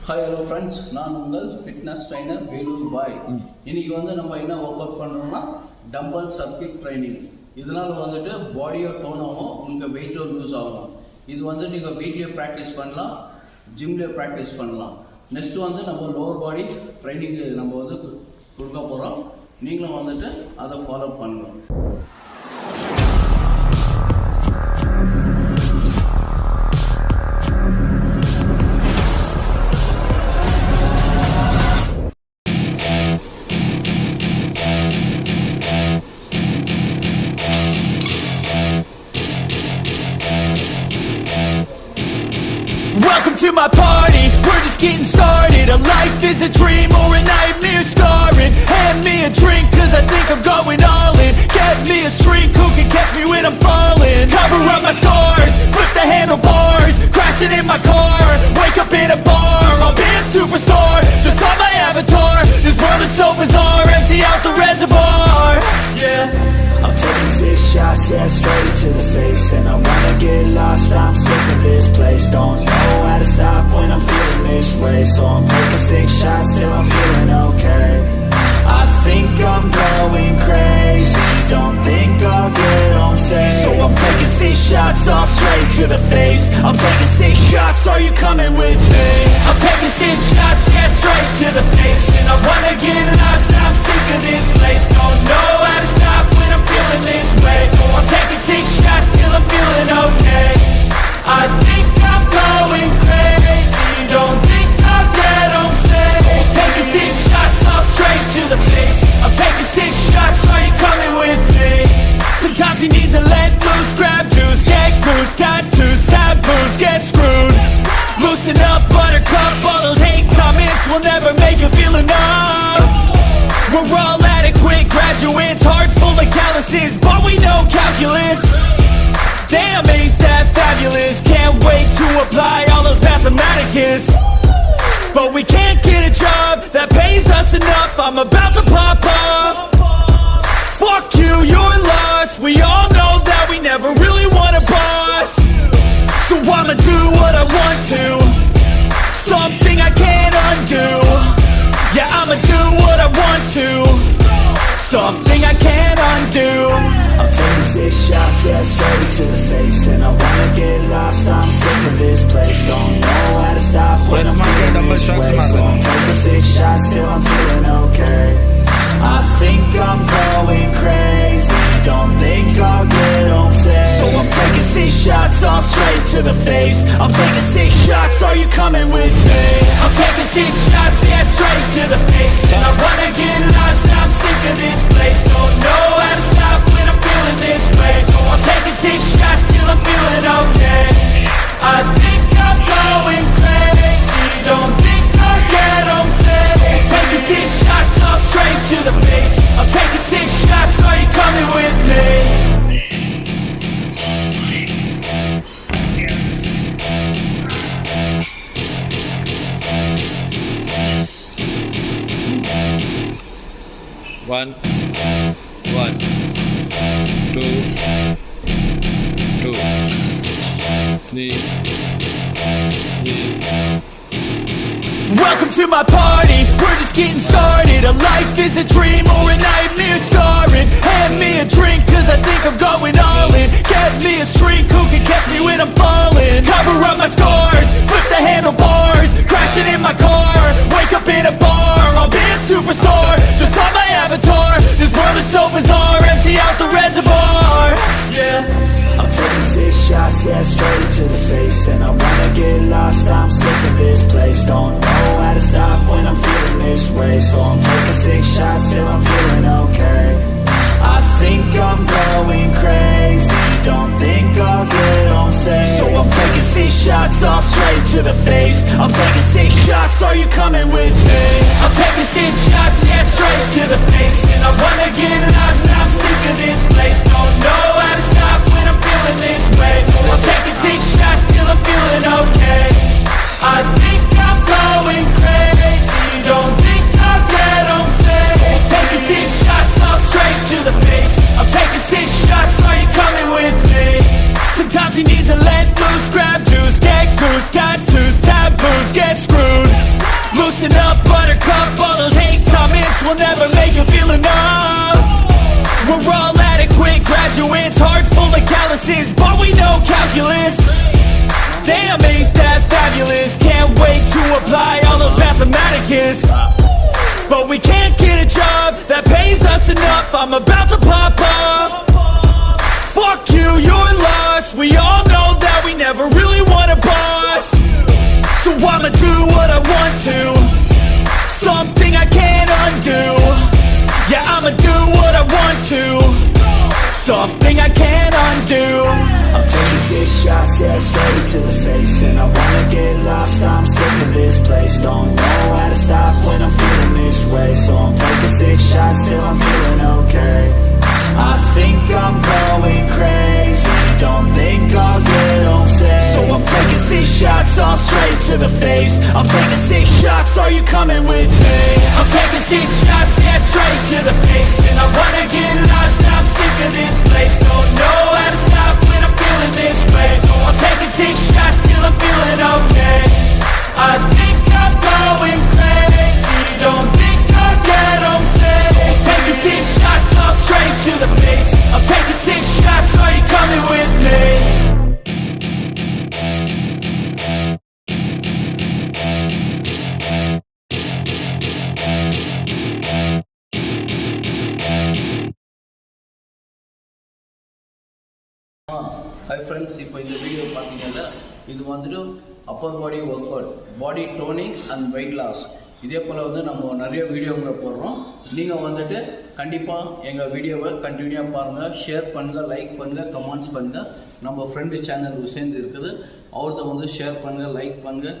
Hi hello friends, நான் உங்கள் fitness trainer Vellore பாய். இன்றைக்கி நம்ம என்ன ஒர்க் அவுட் பண்ணுறோம்னா டம்பல் சர்க்கிட் ட்ரைனிங். இதனால் பாடியோ டோன் ஆகும், உங்களுக்கு வெயிட்டோ லூஸ் ஆகும். இது நீங்கள் வீட்லேயே ப்ராக்டிஸ் பண்ணலாம், ஜிம்லேயே ப்ராக்டிஸ் பண்ணலாம். நெக்ஸ்ட்டு நம்ம லோவர் பாடி ட்ரைனிங்கு நம்ம கொடுக்க போகிறோம். நீங்களும் அதை ஃபாலோ பண்ணலாம். Welcome to my party, we're just getting started. A life is a dream or a nightmare scarring. Hand me a drink cause I think I'm going all in. Get me a shrink who can catch me when I'm falling. Cover up my scars, flip the handlebars. Crashing in my car, wake up in a bar. I'll be a superstar, just on my avatar. This world is so bizarre, empty out the reservoir. Yeah, I'm taking 6 shots, yeah, straight to the face. And I wanna get lost, I'm sick of this place. Don't know how to stop when I'm feeling this way. So I'm taking 6 shots till I'm feeling okay. I think I'm going crazy, don't think I'll get home safe. So I'm taking 6 shots all straight to the face. I'm taking 6 shots, are you coming with me? I'm taking 6 shots, yeah, straight to the face. And I wanna get lost, I'm sick of this place. Don't know how to stop when I'm feeling this way. So I'm taking 6 shots till I'm feeling okay. I think I'm going crazy, don't think I'll get home safe. So I'm taking 6 shots all straight to the face. I'm taking 6 shots, are you coming with me? Sometimes you need to let loose, grab juice, get goose, tattoos, taboos, get screwed. Loosen up, buttercup, all those hate comments will never make you feel enough. We're all adequate graduates, heart full of calluses, but we know calculus. Damn, ain't that fabulous? Can't wait to apply all those mathematicus. But we can't get a job that pays us enough. I'm about to pop off. Fuck you, you're lost. We all know that we never really want a boss. So I'ma do what I want to, something I can't undo. Yeah, I'ma do what I want to, something I can't undo. I'm taking 6 shots, yeah, straight to the face. And I wanna get lost, I'm sick of this place. Don't know how to stop when I'm feeling this way. So I'm taking 6 shots till I'm feeling okay. I think I'm going crazy, don't think I'll get home safe. So I'm taking 6 shots all straight to the face. I'm taking 6 shots, are you coming with me? I'm taking 6 shots, yeah, straight to the face. And I wanna get lost, I'm sick of this place. Don't know how to stop when I'm feeling this way. So I'm taking 6 shots till I'm feeling okay. I think I'm going crazy, don't think I'll get home safe. So I'm taking 6 shots all straight to the face. I'm taking 6 shots, are you coming with me? One, 2, 3. Welcome to my party, we're just getting started. A life is a dream or a nightmare scarring. Hand me a drink cause I think I'm going all in. Get me a shrink who can catch me when I'm falling. Cover up my scars, flip the handlebars. Crashing in my car, wake up in a bar. I'll be a superstar, just on my avatar. This world is so bizarre, empty out the reservoir. Yeah, I'm taking 6 shots, yeah, straight to the face. And I wanna get lost, I'm sick of this place. Don't know how to stop when I'm feeling this way. So I'm taking 6 shots till I'm feeling okay. I think I'm going crazy, don't think I'll get home safe. So I'm taking 6 shots all straight to the face. I'm taking 6 shots, are you coming with me? I'm taking 6 shots, yeah, straight to the face. And I wanna get lost, I'm sick of this place. Don't know how to stop when I'm feeling this way. So I'm taking 6 shots till I'm feeling okay. I think I'm going crazy, don't think I'll get home safe. So I'm taking 6 shots all straight to the face. I'm taking 6 shots, are you coming with me? Sometimes you need to let loose, grab juice, get goose, tattoos, taboos, get screwed. classes, but we know calculus. Damn, ain't that fabulous. Can't wait to apply all those mathematicus. But we can't get a job that pays us enough. I'm about to pop off. Fuck you, you're lost. We all know that we never really want a boss. So I'ma do what I want to, something I can't undo. Yeah, I'ma do what I want to, something I can't undo. I'm taking 6 shots, yeah, straight to the face. And I wanna get lost, I'm sick of this place. Don't know how to stop when I'm feeling this way. So I'm taking 6 shots till I'm feeling okay. I think I'm going crazy, don't think I'll get home safe. So I'm taking 6 shots, all straight to the face. I'm taking 6 shots, are you coming with me? I'm taking 6 shots, yeah, straight to the face. And I wanna get lost, I'm sick of this place. Don't know how to stop when I'm feeling this way. So I'm taking 6 shots till I'm feeling okay. I think I'm going crazy, don't think I'll get home safe. So I'm taking 6 shots, all straight to the face. I'm taking 6 shots, are you coming with me? Hi friends, இப்போ இந்த video பார்த்தீங்கன்னா இது வந்துட்டு upper body workout, body toning and weight loss. இதே போல் வந்து நம்ம நிறைய வீடியோங்களை போடுறோம். நீங்கள் வந்துட்டு கண்டிப்பாக எங்கள் வீடியோவை கண்டினியூவாக பாருங்கள், ஷேர் பண்ணுங்கள், லைக் பண்ணுங்கள், கமெண்ட்ஸ் பண்ணுங்கள். நம்ம ஃப்ரெண்டு சேனல் சேர்ந்து இருக்குது, அவர்கிட்ட வந்து ஷேர் பண்ணுங்கள், லைக் பண்ணுங்கள்,